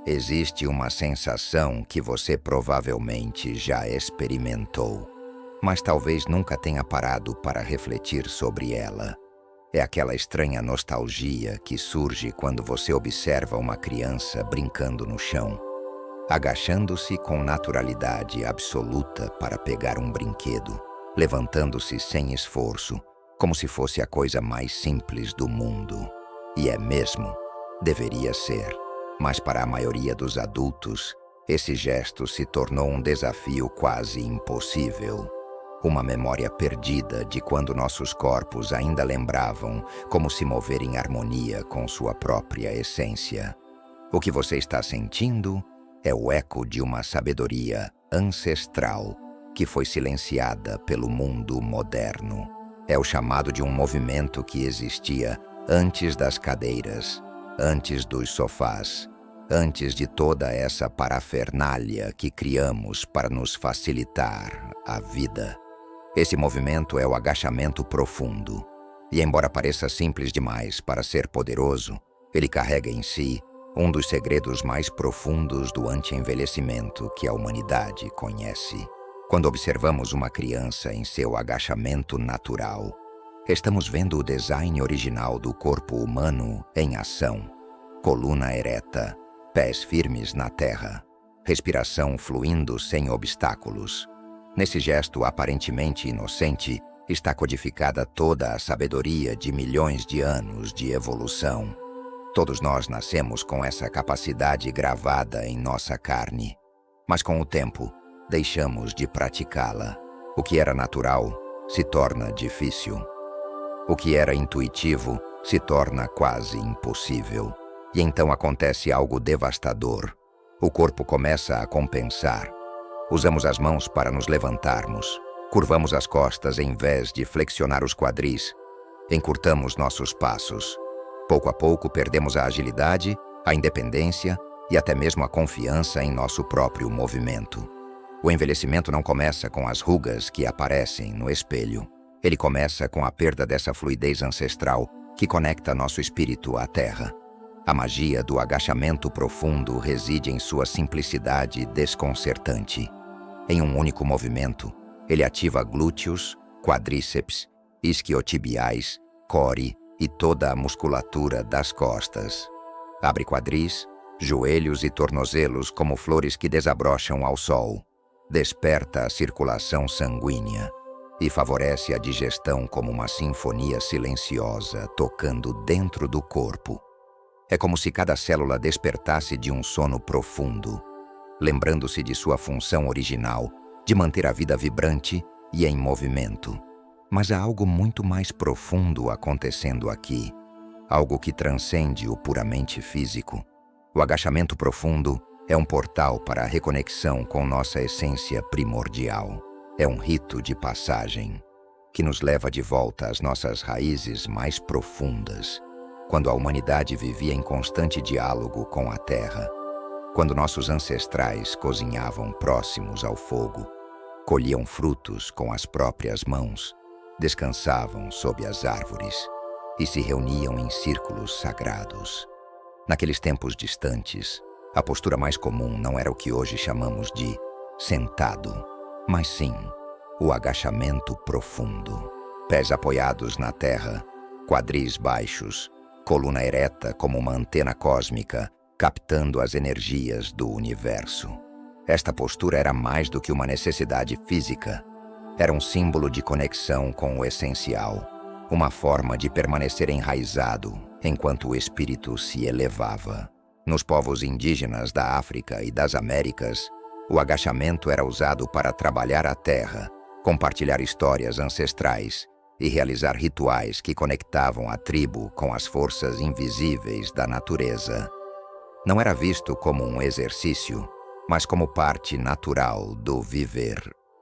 Existe uma sensação que você provavelmente já experimentou, mas talvez nunca tenha parado para refletir sobre ela. É aquela estranha nostalgia que surge quando você observa uma criança brincando no chão, agachando-se com naturalidade absoluta para pegar um brinquedo, levantando-se sem esforço, como se fosse a coisa mais simples do mundo. E é mesmo, deveria ser. Mas para a maioria dos adultos, esse gesto se tornou um desafio quase impossível. Uma memória perdida de quando nossos corpos ainda lembravam como se mover em harmonia com sua própria essência. O que você está sentindo é o eco de uma sabedoria ancestral que foi silenciada pelo mundo moderno. É o chamado de um movimento que existia antes das cadeiras, antes dos sofás, antes de toda essa parafernália que criamos para nos facilitar a vida. Esse movimento é o agachamento profundo. E embora pareça simples demais para ser poderoso, ele carrega em si um dos segredos mais profundos do anti-envelhecimento que a humanidade conhece. Quando observamos uma criança em seu agachamento natural, estamos vendo o design original do corpo humano em ação. Coluna ereta, pés firmes na terra, respiração fluindo sem obstáculos. Nesse gesto aparentemente inocente, está codificada toda a sabedoria de milhões de anos de evolução. Todos nós nascemos com essa capacidade gravada em nossa carne, mas com o tempo, deixamos de praticá-la. O que era natural se torna difícil. O que era intuitivo se torna quase impossível. E então acontece algo devastador. O corpo começa a compensar. Usamos as mãos para nos levantarmos. Curvamos as costas em vez de flexionar os quadris. Encurtamos nossos passos. Pouco a pouco perdemos a agilidade, a independência e até mesmo a confiança em nosso próprio movimento. O envelhecimento não começa com as rugas que aparecem no espelho. Ele começa com a perda dessa fluidez ancestral que conecta nosso espírito à terra. A magia do agachamento profundo reside em sua simplicidade desconcertante. Em um único movimento, ele ativa glúteos, quadríceps, isquiotibiais, core e toda a musculatura das costas. Abre quadris, joelhos e tornozelos como flores que desabrocham ao sol. Desperta a circulação sanguínea e favorece a digestão como uma sinfonia silenciosa tocando dentro do corpo. É como se cada célula despertasse de um sono profundo, lembrando-se de sua função original, de manter a vida vibrante e em movimento. Mas há algo muito mais profundo acontecendo aqui, algo que transcende o puramente físico. O agachamento profundo é um portal para a reconexão com nossa essência primordial. É um rito de passagem que nos leva de volta às nossas raízes mais profundas, quando a humanidade vivia em constante diálogo com a terra, quando nossos ancestrais cozinhavam próximos ao fogo, colhiam frutos com as próprias mãos, descansavam sob as árvores e se reuniam em círculos sagrados. Naqueles tempos distantes, a postura mais comum não era o que hoje chamamos de sentado, mas sim o agachamento profundo. Pés apoiados na terra, quadris baixos, coluna ereta como uma antena cósmica, captando as energias do universo. Esta postura era mais do que uma necessidade física. Era um símbolo de conexão com o essencial, uma forma de permanecer enraizado enquanto o espírito se elevava. Nos povos indígenas da África e das Américas, o agachamento era usado para trabalhar a terra, compartilhar histórias ancestrais e realizar rituais que conectavam a tribo com as forças invisíveis da natureza. Não era visto como um exercício, mas como parte natural do viver.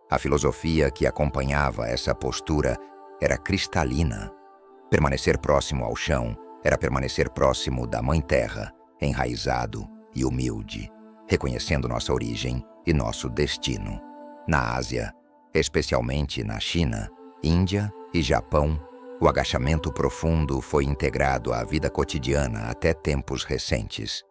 A filosofia que acompanhava essa postura era cristalina. Permanecer próximo ao chão era permanecer próximo da Mãe Terra, enraizado e humilde, reconhecendo nossa origem e nosso destino. Na Ásia, especialmente na China, Índia e Japão, o agachamento profundo foi integrado à vida cotidiana até tempos recentes.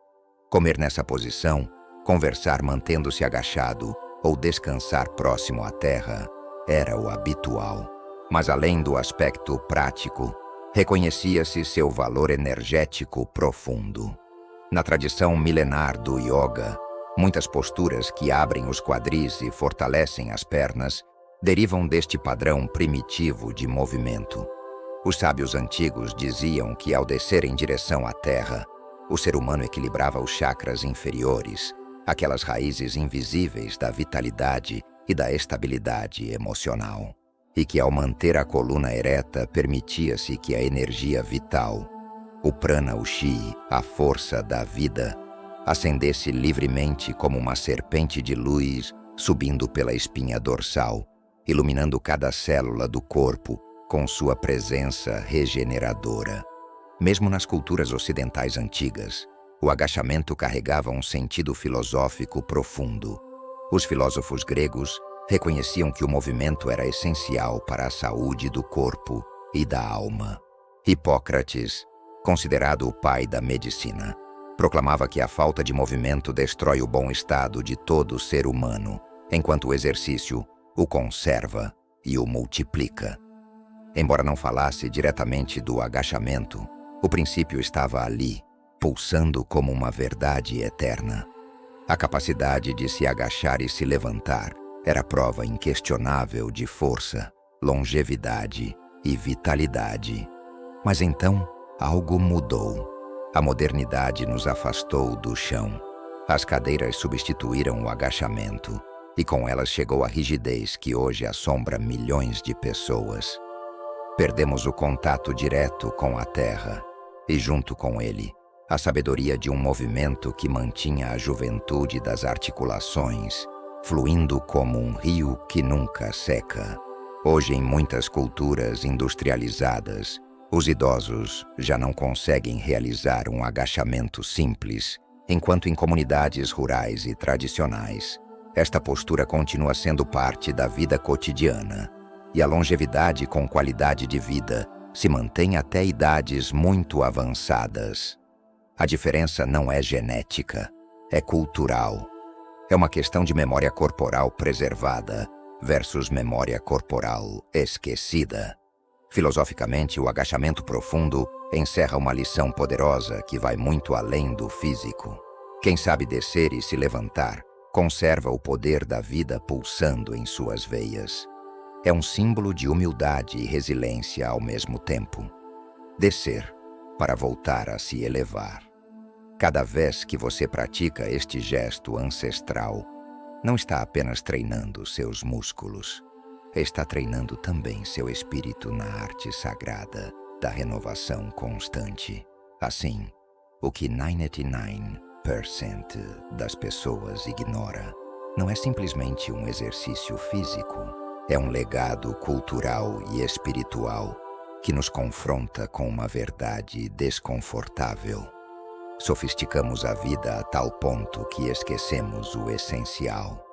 Comer nessa posição, conversar mantendo-se agachado ou descansar próximo à terra era o habitual. Mas além do aspecto prático, reconhecia-se seu valor energético profundo. Na tradição milenar do yoga, muitas posturas que abrem os quadris e fortalecem as pernas derivam deste padrão primitivo de movimento. Os sábios antigos diziam que ao descer em direção à terra, o ser humano equilibrava os chakras inferiores, aquelas raízes invisíveis da vitalidade e da estabilidade emocional, e que ao manter a coluna ereta permitia-se que a energia vital, o prana, o chi, a força da vida, ascendesse livremente como uma serpente de luz subindo pela espinha dorsal, iluminando cada célula do corpo com sua presença regeneradora. Mesmo nas culturas ocidentais antigas, o agachamento carregava um sentido filosófico profundo. Os filósofos gregos reconheciam que o movimento era essencial para a saúde do corpo e da alma. Hipócrates, considerado o pai da medicina, proclamava que a falta de movimento destrói o bom estado de todo ser humano, enquanto o exercício o conserva e o multiplica. Embora não falasse diretamente do agachamento, o princípio estava ali, pulsando como uma verdade eterna. A capacidade de se agachar e se levantar era prova inquestionável de força, longevidade e vitalidade. Mas então, algo mudou. A modernidade nos afastou do chão. As cadeiras substituíram o agachamento, e com elas chegou a rigidez que hoje assombra milhões de pessoas. Perdemos o contato direto com a terra, e junto com ele, a sabedoria de um movimento que mantinha a juventude das articulações, fluindo como um rio que nunca seca. Hoje, em muitas culturas industrializadas, os idosos já não conseguem realizar um agachamento simples, enquanto em comunidades rurais e tradicionais, esta postura continua sendo parte da vida cotidiana, e a longevidade com qualidade de vida se mantém até idades muito avançadas. A diferença não é genética, é cultural. É uma questão de memória corporal preservada versus memória corporal esquecida. Filosoficamente, o agachamento profundo encerra uma lição poderosa que vai muito além do físico. Quem sabe descer e se levantar conserva o poder da vida pulsando em suas veias. É um símbolo de humildade e resiliência ao mesmo tempo. Descer para voltar a se elevar. Cada vez que você pratica este gesto ancestral, não está apenas treinando seus músculos, está treinando também seu espírito na arte sagrada da renovação constante. Assim, o que 99% das pessoas ignora não é simplesmente um exercício físico, é um legado cultural e espiritual que nos confronta com uma verdade desconfortável. Sofisticamos a vida a tal ponto que esquecemos o essencial.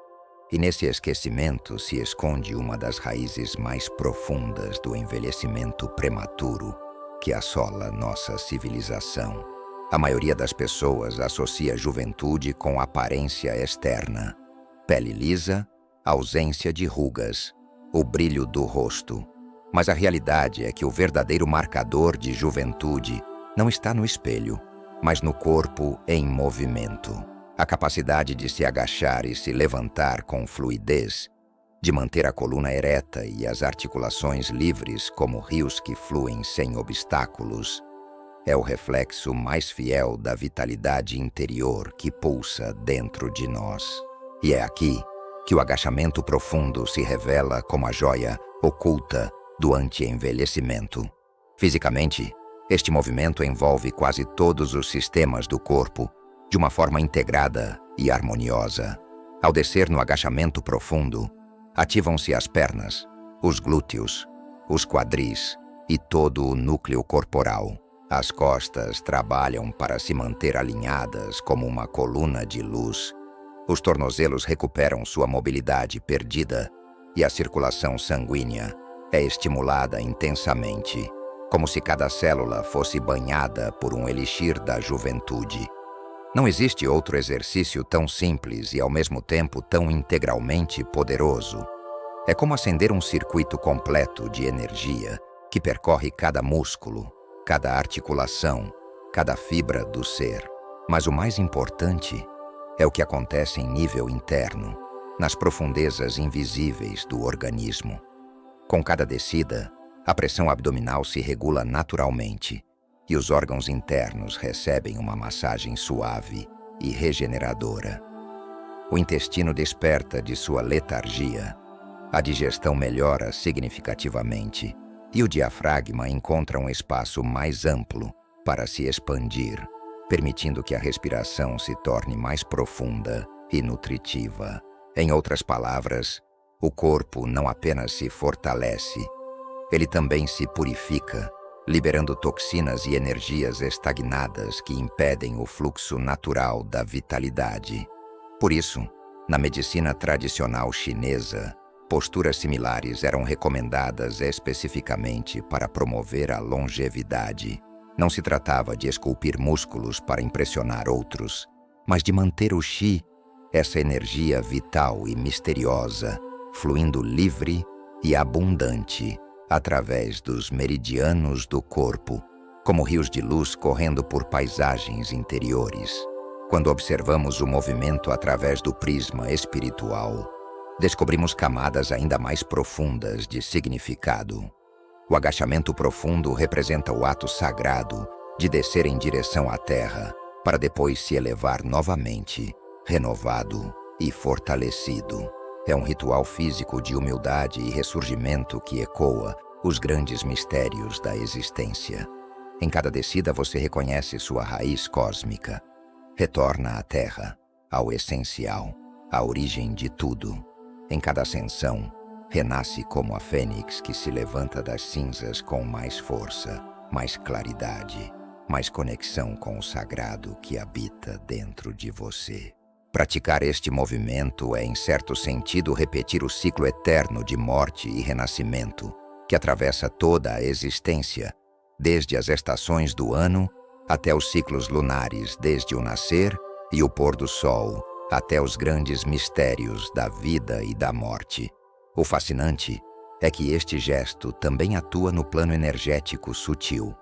E nesse esquecimento se esconde uma das raízes mais profundas do envelhecimento prematuro que assola nossa civilização. A maioria das pessoas associa a juventude com aparência externa, pele lisa, ausência de rugas, o brilho do rosto. Mas a realidade é que o verdadeiro marcador de juventude não está no espelho, mas no corpo em movimento. A capacidade de se agachar e se levantar com fluidez, de manter a coluna ereta e as articulações livres como rios que fluem sem obstáculos, é o reflexo mais fiel da vitalidade interior que pulsa dentro de nós. E é aqui que o agachamento profundo se revela como a joia oculta do anti-envelhecimento. Fisicamente, este movimento envolve quase todos os sistemas do corpo de uma forma integrada e harmoniosa. Ao descer no agachamento profundo, ativam-se as pernas, os glúteos, os quadris e todo o núcleo corporal. As costas trabalham para se manter alinhadas como uma coluna de luz. Os tornozelos recuperam sua mobilidade perdida e a circulação sanguínea é estimulada intensamente, como se cada célula fosse banhada por um elixir da juventude. Não existe outro exercício tão simples e ao mesmo tempo tão integralmente poderoso. É como acender um circuito completo de energia que percorre cada músculo, cada articulação, cada fibra do ser. Mas o mais importante é o que acontece em nível interno, nas profundezas invisíveis do organismo. Com cada descida, a pressão abdominal se regula naturalmente e os órgãos internos recebem uma massagem suave e regeneradora. O intestino desperta de sua letargia, a digestão melhora significativamente e o diafragma encontra um espaço mais amplo para se expandir, permitindo que a respiração se torne mais profunda e nutritiva. Em outras palavras, o corpo não apenas se fortalece, ele também se purifica, liberando toxinas e energias estagnadas que impedem o fluxo natural da vitalidade. Por isso, na medicina tradicional chinesa, posturas similares eram recomendadas especificamente para promover a longevidade. Não se tratava de esculpir músculos para impressionar outros, mas de manter o Qi, essa energia vital e misteriosa, fluindo livre e abundante através dos meridianos do corpo, como rios de luz correndo por paisagens interiores. Quando observamos o movimento através do prisma espiritual, descobrimos camadas ainda mais profundas de significado. O agachamento profundo representa o ato sagrado de descer em direção à terra, para depois se elevar novamente, renovado e fortalecido. É um ritual físico de humildade e ressurgimento que ecoa os grandes mistérios da existência. Em cada descida você reconhece sua raiz cósmica. Retorna à terra, ao essencial, à origem de tudo. Em cada ascensão, renasce como a fênix que se levanta das cinzas com mais força, mais claridade, mais conexão com o sagrado que habita dentro de você. Praticar este movimento é, em certo sentido, repetir o ciclo eterno de morte e renascimento, que atravessa toda a existência, desde as estações do ano até os ciclos lunares, desde o nascer e o pôr do sol, até os grandes mistérios da vida e da morte. O fascinante é que este gesto também atua no plano energético sutil.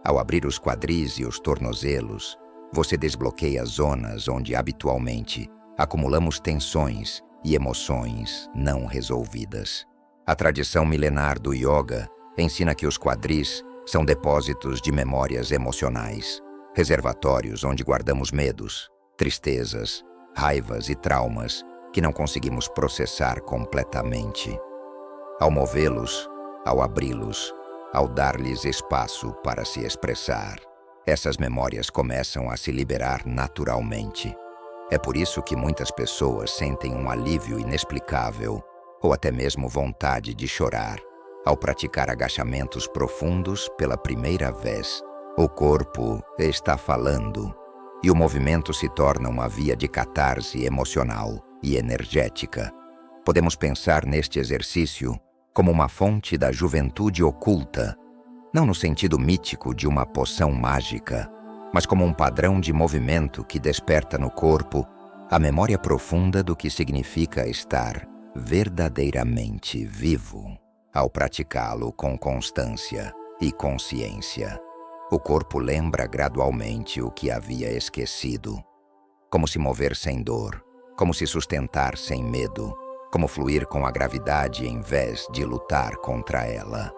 Ao abrir os quadris e os tornozelos, você desbloqueia zonas onde habitualmente acumulamos tensões e emoções não resolvidas. A tradição milenar do yoga ensina que os quadris são depósitos de memórias emocionais, reservatórios onde guardamos medos, tristezas, raivas e traumas que não conseguimos processar completamente. Ao movê-los, ao abri-los, ao dar-lhes espaço para se expressar, essas memórias começam a se liberar naturalmente. É por isso que muitas pessoas sentem um alívio inexplicável ou até mesmo vontade de chorar ao praticar agachamentos profundos pela primeira vez. O corpo está falando e o movimento se torna uma via de catarse emocional e energética. Podemos pensar neste exercício como uma fonte da juventude oculta, não no sentido mítico de uma poção mágica, mas como um padrão de movimento que desperta no corpo a memória profunda do que significa estar verdadeiramente vivo. Ao praticá-lo com constância e consciência, o corpo lembra gradualmente o que havia esquecido. Como se mover sem dor, como se sustentar sem medo, como fluir com a gravidade em vez de lutar contra ela.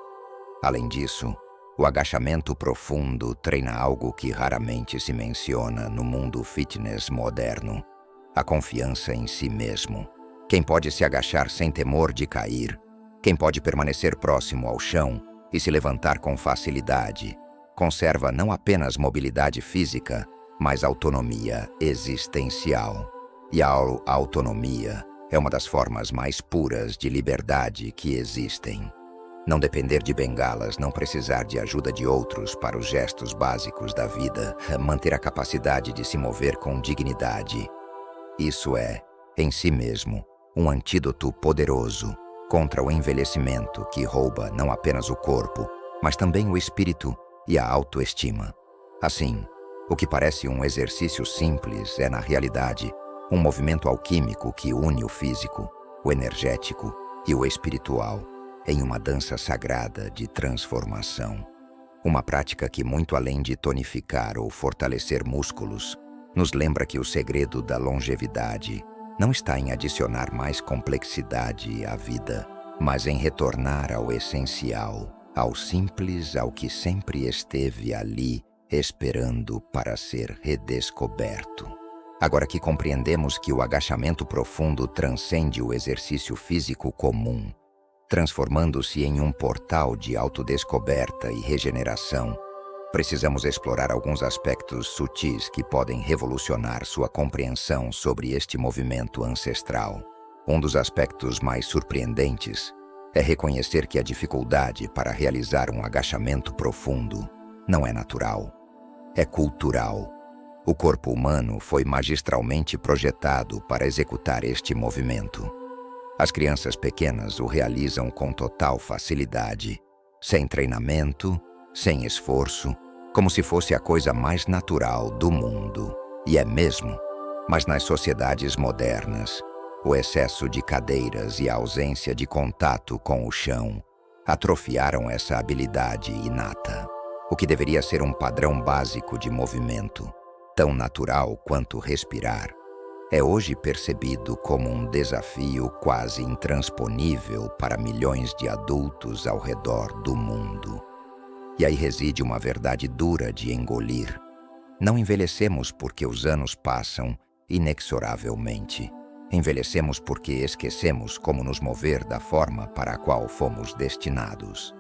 Além disso, o agachamento profundo treina algo que raramente se menciona no mundo fitness moderno: a confiança em si mesmo. Quem pode se agachar sem temor de cair, quem pode permanecer próximo ao chão e se levantar com facilidade, conserva não apenas mobilidade física, mas autonomia existencial. E a autonomia é uma das formas mais puras de liberdade que existem. Não depender de bengalas, não precisar de ajuda de outros para os gestos básicos da vida, manter a capacidade de se mover com dignidade. Isso é, em si mesmo, um antídoto poderoso contra o envelhecimento que rouba não apenas o corpo, mas também o espírito e a autoestima. Assim, O que parece um exercício simples é, na realidade, um movimento alquímico que une o físico, o energético e o espiritual em uma dança sagrada de transformação. Uma prática que, muito além de tonificar ou fortalecer músculos, nos lembra que o segredo da longevidade não está em adicionar mais complexidade à vida, mas em retornar ao essencial, ao simples, ao que sempre esteve ali, esperando para ser redescoberto. Agora que compreendemos que o agachamento profundo transcende o exercício físico comum, transformando-se em um portal de autodescoberta e regeneração, precisamos explorar alguns aspectos sutis que podem revolucionar sua compreensão sobre este movimento ancestral. Um dos aspectos mais surpreendentes é reconhecer que a dificuldade para realizar um agachamento profundo não é natural, é cultural. O corpo humano foi magistralmente projetado para executar este movimento. As crianças pequenas o realizam com total facilidade, sem treinamento, sem esforço, como se fosse a coisa mais natural do mundo. E é mesmo, mas nas sociedades modernas, o excesso de cadeiras e a ausência de contato com o chão atrofiaram essa habilidade inata. O que deveria ser um padrão básico de movimento, tão natural quanto respirar, é hoje percebido como um desafio quase intransponível para milhões de adultos ao redor do mundo. E aí reside uma verdade dura de engolir. Não envelhecemos porque os anos passam inexoravelmente. Envelhecemos porque esquecemos como nos mover da forma para a qual fomos destinados.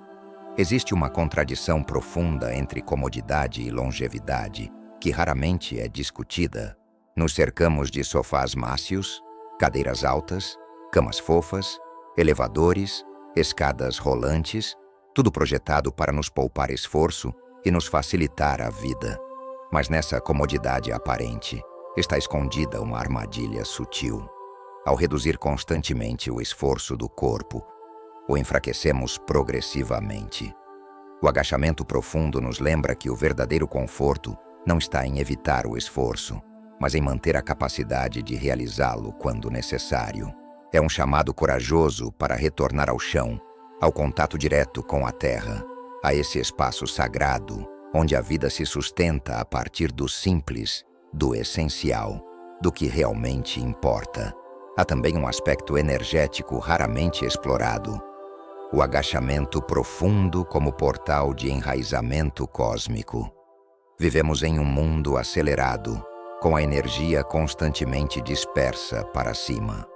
Existe uma contradição profunda entre comodidade e longevidade, que raramente é discutida. Nos cercamos de sofás mácios, cadeiras altas, camas fofas, elevadores, escadas rolantes, tudo projetado para nos poupar esforço e nos facilitar a vida. Mas nessa comodidade aparente está escondida uma armadilha sutil. Ao reduzir constantemente o esforço do corpo, o enfraquecemos progressivamente. O agachamento profundo nos lembra que o verdadeiro conforto não está em evitar o esforço, mas em manter a capacidade de realizá-lo quando necessário. É um chamado corajoso para retornar ao chão, ao contato direto com a terra, a esse espaço sagrado, onde a vida se sustenta a partir do simples, do essencial, do que realmente importa. Há também um aspecto energético raramente explorado: o agachamento profundo como portal de enraizamento cósmico. Vivemos em um mundo acelerado, com a energia constantemente dispersa para cima.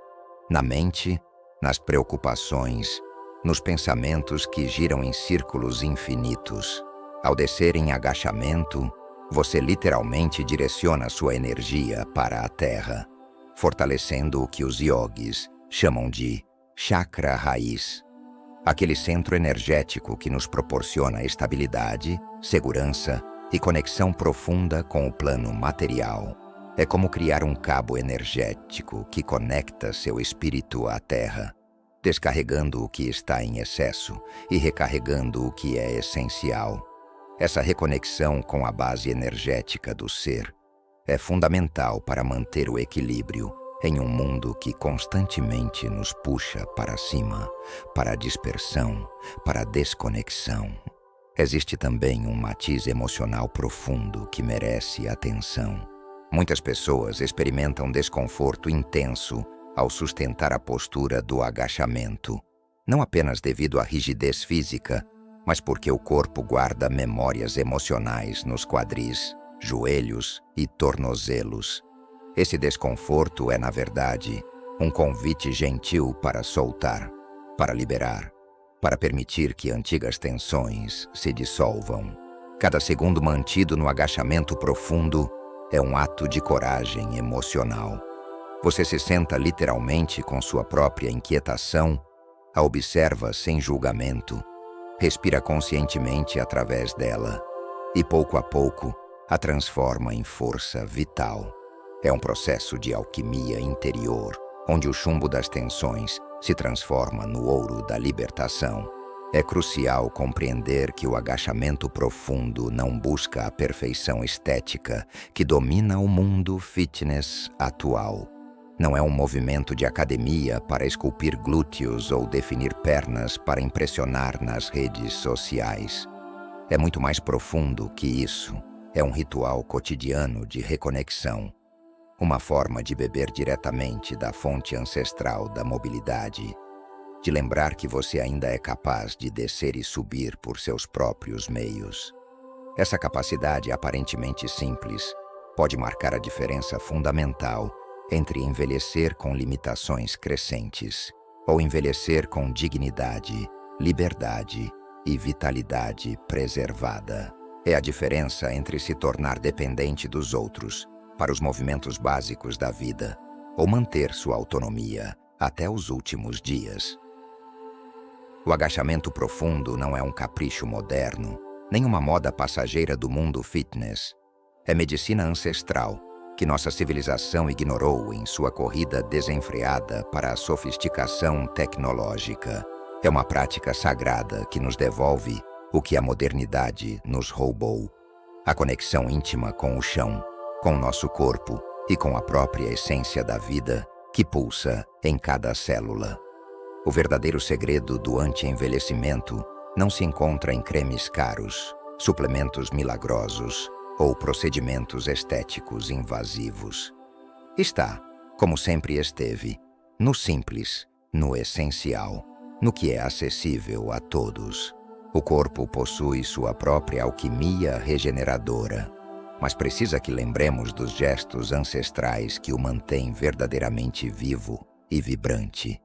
Na mente, nas preocupações, nos pensamentos que giram em círculos infinitos. Ao descer em agachamento, você literalmente direciona sua energia para a terra, fortalecendo o que os yogis chamam de chakra raiz, aquele centro energético que nos proporciona estabilidade, segurança e conexão profunda com o plano material. É como criar um cabo energético que conecta seu espírito à terra, descarregando o que está em excesso e recarregando o que é essencial. Essa reconexão com a base energética do ser é fundamental para manter o equilíbrio em um mundo que constantemente nos puxa para cima, para a dispersão, para a desconexão. Existe também um matiz emocional profundo que merece atenção. Muitas pessoas experimentam desconforto intenso ao sustentar a postura do agachamento, não apenas devido à rigidez física, mas porque o corpo guarda memórias emocionais nos quadris, joelhos e tornozelos. Esse desconforto é, na verdade, um convite gentil para soltar, para liberar, para permitir que antigas tensões se dissolvam. Cada segundo mantido no agachamento profundo é um ato de coragem emocional. Você se senta literalmente com sua própria inquietação, a observa sem julgamento, respira conscientemente através dela e, pouco a pouco, a transforma em força vital. É um processo de alquimia interior, onde o chumbo das tensões se transforma no ouro da libertação. É crucial compreender que o agachamento profundo não busca a perfeição estética que domina o mundo fitness atual. Não é um movimento de academia para esculpir glúteos ou definir pernas para impressionar nas redes sociais. É muito mais profundo que isso. É um ritual cotidiano de reconexão. Uma forma de beber diretamente da fonte ancestral da mobilidade. De lembrar que você ainda é capaz de descer e subir por seus próprios meios. Essa capacidade aparentemente simples pode marcar a diferença fundamental entre envelhecer com limitações crescentes ou envelhecer com dignidade, liberdade e vitalidade preservada. É a diferença entre se tornar dependente dos outros para os movimentos básicos da vida ou manter sua autonomia até os últimos dias. O agachamento profundo não é um capricho moderno, nem uma moda passageira do mundo fitness. É medicina ancestral que nossa civilização ignorou em sua corrida desenfreada para a sofisticação tecnológica. É uma prática sagrada que nos devolve o que a modernidade nos roubou. A conexão íntima com o chão, com o nosso corpo e com a própria essência da vida que pulsa em cada célula. O verdadeiro segredo do anti-envelhecimento não se encontra em cremes caros, suplementos milagrosos ou procedimentos estéticos invasivos. Está, como sempre esteve, no simples, no essencial, no que é acessível a todos. O corpo possui sua própria alquimia regeneradora, mas precisa que lembremos dos gestos ancestrais que o mantêm verdadeiramente vivo e vibrante.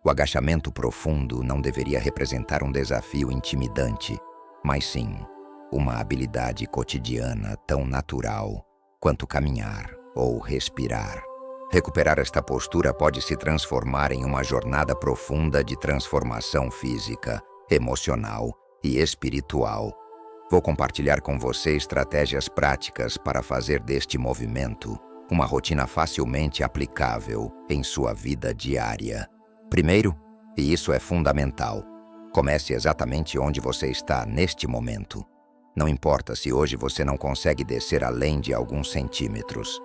O agachamento profundo não deveria representar um desafio intimidante, mas sim uma habilidade cotidiana tão natural quanto caminhar ou respirar. Recuperar esta postura pode se transformar em uma jornada profunda de transformação física, emocional e espiritual. Vou compartilhar com você estratégias práticas para fazer deste movimento uma rotina facilmente aplicável em sua vida diária. Primeiro, e isso é fundamental, comece exatamente onde você está neste momento. Não importa se hoje você não consegue descer além de alguns centímetros.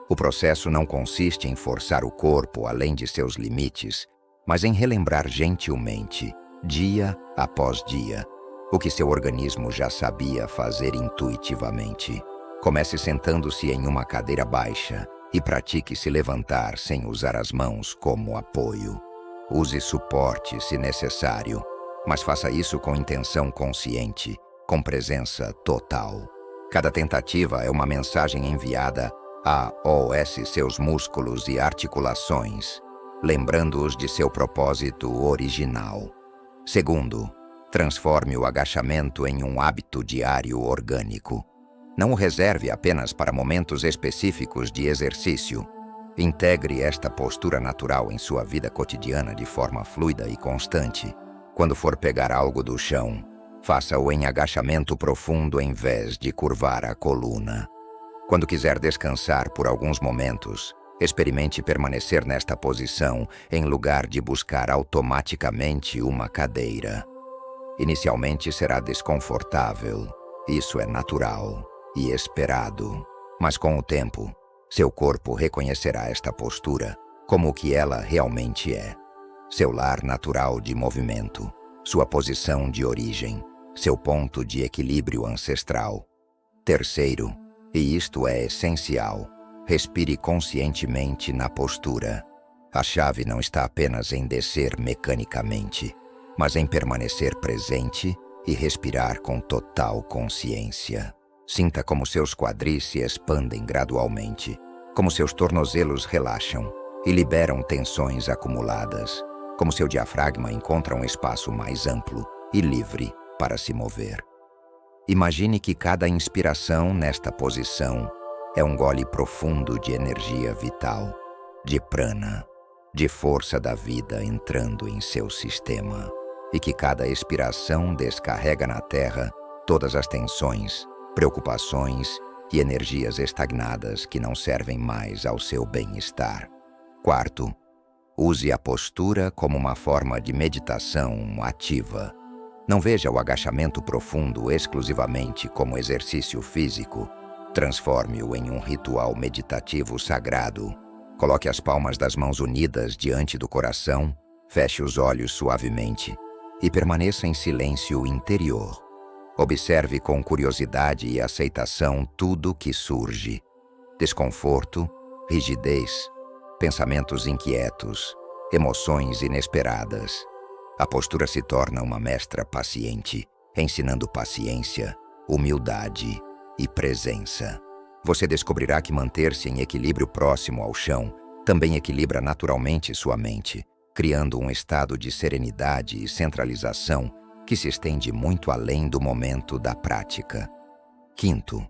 O processo não consiste em forçar o corpo além de seus limites, mas em relembrar gentilmente, dia após dia, o que seu organismo já sabia fazer intuitivamente. Comece sentando-se em uma cadeira baixa e pratique se levantar sem usar as mãos como apoio. Use suporte se necessário, mas faça isso com intenção consciente, com presença total. Cada tentativa é uma mensagem enviada a seus músculos e articulações, lembrando-os de seu propósito original. Segundo, transforme o agachamento em um hábito diário orgânico. Não o reserve apenas para momentos específicos de exercício. Integre esta postura natural em sua vida cotidiana de forma fluida e constante. Quando for pegar algo do chão, faça-o em agachamento profundo em vez de curvar a coluna. Quando quiser descansar por alguns momentos, experimente permanecer nesta posição em lugar de buscar automaticamente uma cadeira. Inicialmente será desconfortável, isso é natural e esperado, mas com o tempo, seu corpo reconhecerá esta postura como o que ela realmente é. Seu lar natural de movimento, sua posição de origem, seu ponto de equilíbrio ancestral. Terceiro, e isto é essencial, respire conscientemente na postura. A chave não está apenas em descer mecanicamente, mas em permanecer presente e respirar com total consciência. Sinta como seus quadris se expandem gradualmente, como seus tornozelos relaxam e liberam tensões acumuladas, como seu diafragma encontra um espaço mais amplo e livre para se mover. Imagine que cada inspiração nesta posição é um gole profundo de energia vital, de prana, de força da vida entrando em seu sistema, e que cada expiração descarrega na terra todas as tensões, preocupações e energias estagnadas que não servem mais ao seu bem-estar. Quarto, use a postura como uma forma de meditação ativa. Não veja o agachamento profundo exclusivamente como exercício físico. Transforme-o em um ritual meditativo sagrado. Coloque as palmas das mãos unidas diante do coração, feche os olhos suavemente e permaneça em silêncio interior. Observe com curiosidade e aceitação tudo que surge: desconforto, rigidez, pensamentos inquietos, emoções inesperadas. A postura se torna uma mestra paciente, ensinando paciência, humildade e presença. Você descobrirá que manter-se em equilíbrio próximo ao chão também equilibra naturalmente sua mente, criando um estado de serenidade e centralização que se estende muito além do momento da prática. Quinto,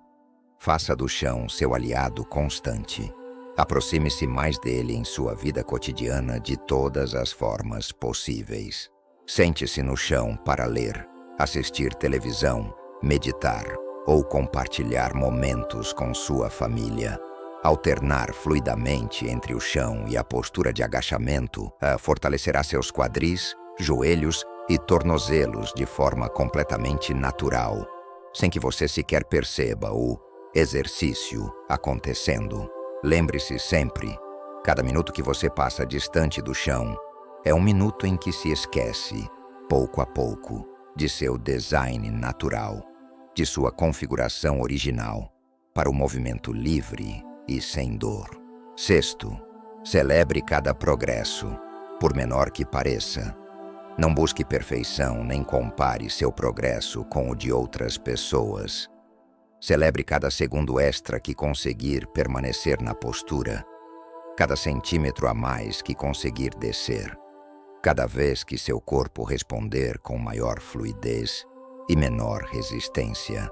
faça do chão seu aliado constante. Aproxime-se mais dele em sua vida cotidiana de todas as formas possíveis. Sente-se no chão para ler, assistir televisão, meditar ou compartilhar momentos com sua família. Alternar fluidamente entre o chão e a postura de agachamento fortalecerá seus quadris, joelhos e tornozelos de forma completamente natural, sem que você sequer perceba o exercício acontecendo. Lembre-se sempre, cada minuto que você passa distante do chão é um minuto em que se esquece, pouco a pouco, de seu design natural, de sua configuração original, para o movimento livre e sem dor. Sexto, celebre cada progresso, por menor que pareça. Não busque perfeição nem compare seu progresso com o de outras pessoas. Celebre cada segundo extra que conseguir permanecer na postura, cada centímetro a mais que conseguir descer, cada vez que seu corpo responder com maior fluidez e menor resistência.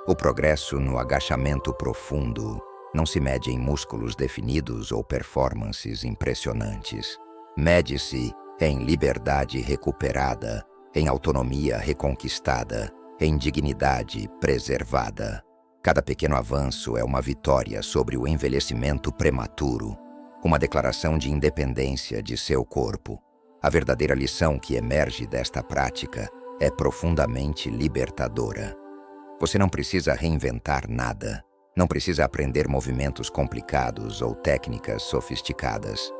O progresso no agachamento profundo não se mede em músculos definidos ou performances impressionantes. Mede-se em liberdade recuperada, em autonomia reconquistada, em dignidade preservada. Cada pequeno avanço é uma vitória sobre o envelhecimento prematuro, uma declaração de independência de seu corpo. A verdadeira lição que emerge desta prática é profundamente libertadora. Você não precisa reinventar nada, não precisa aprender movimentos complicados ou técnicas sofisticadas.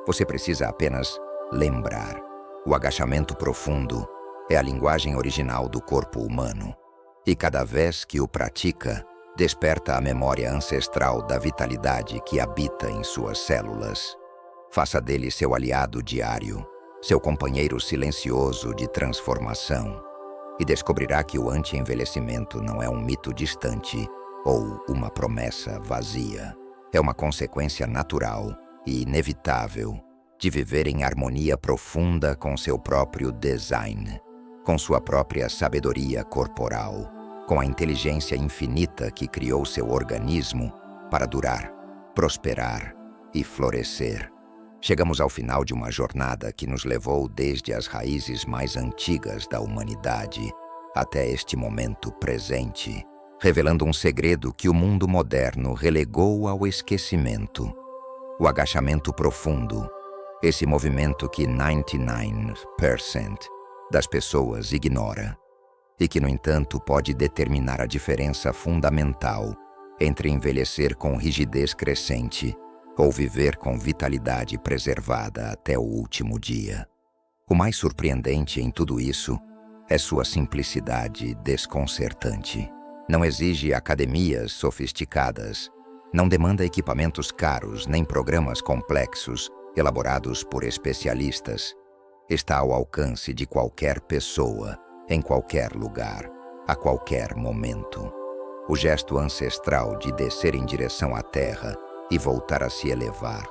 Você precisa apenas lembrar. O agachamento profundo é a linguagem original do corpo humano, e cada vez que o pratica, desperta a memória ancestral da vitalidade que habita em suas células. Faça dele seu aliado diário, seu companheiro silencioso de transformação, e descobrirá que o anti-envelhecimento não é um mito distante ou uma promessa vazia. É uma consequência natural e inevitável de viver em harmonia profunda com seu próprio design, com sua própria sabedoria corporal, com a inteligência infinita que criou seu organismo para durar, prosperar e florescer. Chegamos ao final de uma jornada que nos levou desde as raízes mais antigas da humanidade até este momento presente, revelando um segredo que o mundo moderno relegou ao esquecimento: o agachamento profundo, esse movimento que 99% das pessoas ignora e que, no entanto, pode determinar a diferença fundamental entre envelhecer com rigidez crescente ou viver com vitalidade preservada até o último dia. O mais surpreendente em tudo isso é sua simplicidade desconcertante. Não exige academias sofisticadas, não demanda equipamentos caros nem programas complexos elaborados por especialistas. Está ao alcance de qualquer pessoa, em qualquer lugar, a qualquer momento. O gesto ancestral de descer em direção à terra e voltar a se elevar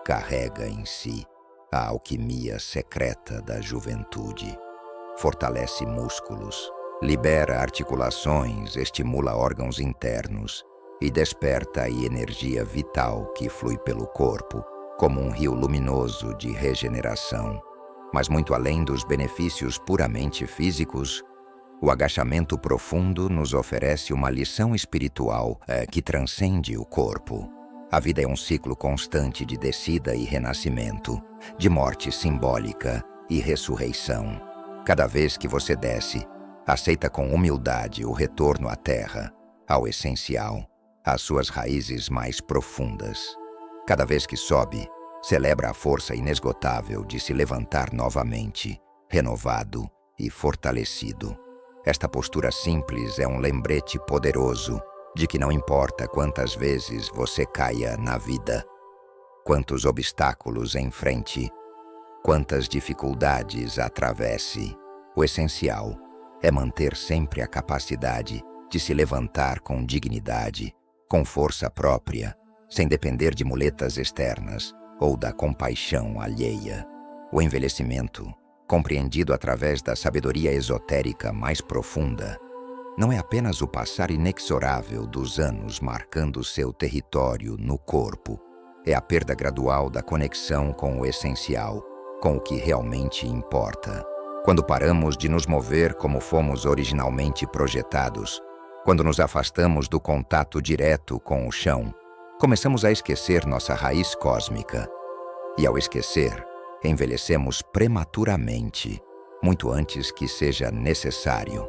carrega em si a alquimia secreta da juventude. Fortalece músculos, libera articulações, estimula órgãos internos e desperta a energia vital que flui pelo corpo como um rio luminoso de regeneração. Mas muito além dos benefícios puramente físicos, o agachamento profundo nos oferece uma lição espiritual que transcende o corpo. A vida é um ciclo constante de descida e renascimento, de morte simbólica e ressurreição. Cada vez que você desce, aceita com humildade o retorno à terra, ao essencial, às suas raízes mais profundas. Cada vez que sobe, celebra a força inesgotável de se levantar novamente, renovado e fortalecido. Esta postura simples é um lembrete poderoso de que não importa quantas vezes você caia na vida, quantos obstáculos enfrente, quantas dificuldades atravesse, o essencial é manter sempre a capacidade de se levantar com dignidade, com força própria, sem depender de muletas externas ou da compaixão alheia. O envelhecimento, compreendido através da sabedoria esotérica mais profunda, não é apenas o passar inexorável dos anos marcando seu território no corpo, é a perda gradual da conexão com o essencial, com o que realmente importa. Quando paramos de nos mover como fomos originalmente projetados, quando nos afastamos do contato direto com o chão, começamos a esquecer nossa raiz cósmica. E ao esquecer, envelhecemos prematuramente, muito antes que seja necessário.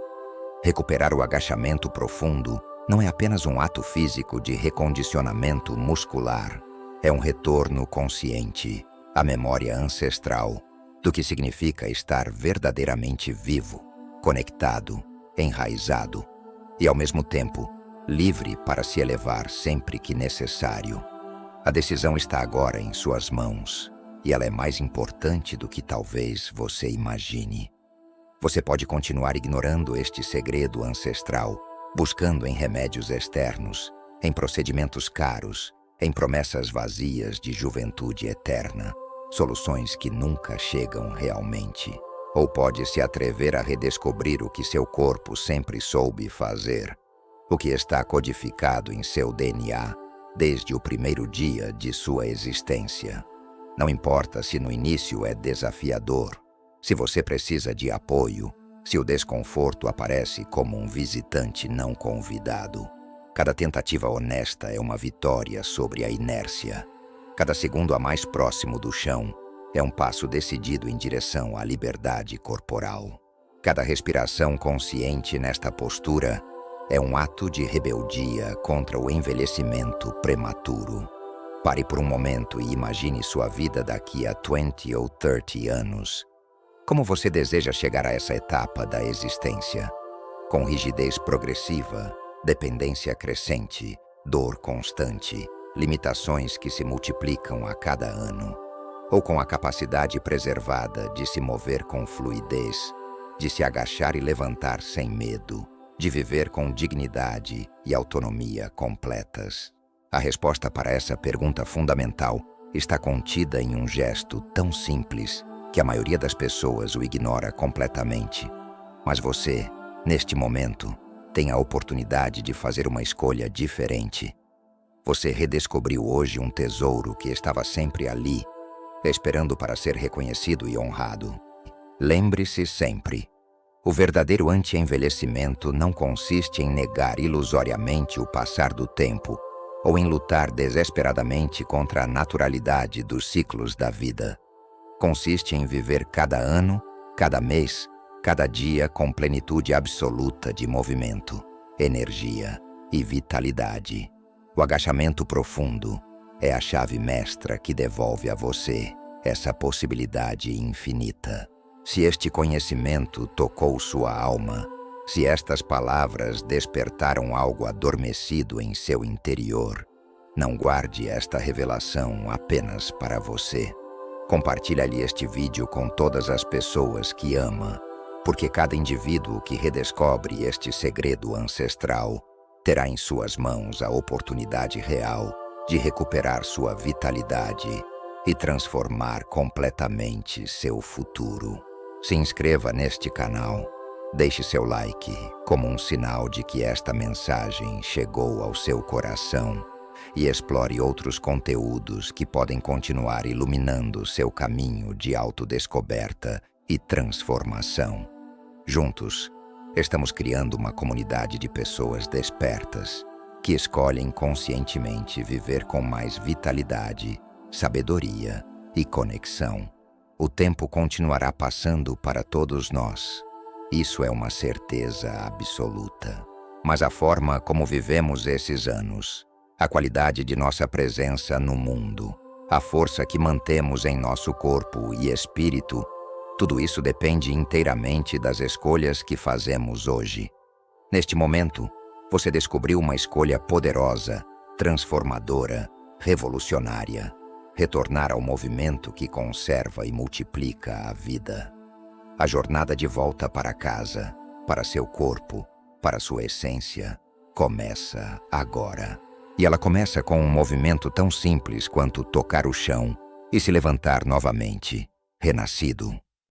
Recuperar o agachamento profundo não é apenas um ato físico de recondicionamento muscular, é um retorno consciente à memória ancestral do que significa estar verdadeiramente vivo, conectado, enraizado e, ao mesmo tempo, livre para se elevar sempre que necessário. A decisão está agora em suas mãos e ela é mais importante do que talvez você imagine. Você pode continuar ignorando este segredo ancestral, buscando em remédios externos, em procedimentos caros, em promessas vazias de juventude eterna, soluções que nunca chegam realmente. Ou pode se atrever a redescobrir o que seu corpo sempre soube fazer, o que está codificado em seu DNA desde o primeiro dia de sua existência. Não importa se no início é desafiador, se você precisa de apoio, se o desconforto aparece como um visitante não convidado. Cada tentativa honesta é uma vitória sobre a inércia. Cada segundo a mais próximo do chão é um passo decidido em direção à liberdade corporal. Cada respiração consciente nesta postura é um ato de rebeldia contra o envelhecimento prematuro. Pare por um momento e imagine sua vida daqui a 20 ou 30 anos. Como você deseja chegar a essa etapa da existência? Com rigidez progressiva, dependência crescente, dor constante, limitações que se multiplicam a cada ano, ou com a capacidade preservada de se mover com fluidez, de se agachar e levantar sem medo, de viver com dignidade e autonomia completas. A resposta para essa pergunta fundamental está contida em um gesto tão simples que a maioria das pessoas o ignora completamente. Mas você, neste momento, tem a oportunidade de fazer uma escolha diferente. Você redescobriu hoje um tesouro que estava sempre ali, esperando para ser reconhecido e honrado. Lembre-se sempre, o verdadeiro anti-envelhecimento não consiste em negar ilusoriamente o passar do tempo ou em lutar desesperadamente contra a naturalidade dos ciclos da vida. Consiste em viver cada ano, cada mês, cada dia com plenitude absoluta de movimento, energia e vitalidade. O agachamento profundo é a chave mestra que devolve a você essa possibilidade infinita. Se este conhecimento tocou sua alma, se estas palavras despertaram algo adormecido em seu interior, não guarde esta revelação apenas para você. Compartilhe este vídeo com todas as pessoas que ama, porque cada indivíduo que redescobre este segredo ancestral terá em suas mãos a oportunidade real de recuperar sua vitalidade e transformar completamente seu futuro. Se inscreva neste canal, deixe seu like como um sinal de que esta mensagem chegou ao seu coração e explore outros conteúdos que podem continuar iluminando seu caminho de autodescoberta e transformação. Juntos, estamos criando uma comunidade de pessoas despertas que escolhem conscientemente viver com mais vitalidade, sabedoria e conexão. O tempo continuará passando para todos nós. Isso é uma certeza absoluta. Mas a forma como vivemos esses anos, a qualidade de nossa presença no mundo, a força que mantemos em nosso corpo e espírito, tudo isso depende inteiramente das escolhas que fazemos hoje. Neste momento, você descobriu uma escolha poderosa, transformadora, revolucionária. Retornar ao movimento que conserva e multiplica a vida. A jornada de volta para casa, para seu corpo, para sua essência, começa agora. E ela começa com um movimento tão simples quanto tocar o chão e se levantar novamente, renascido.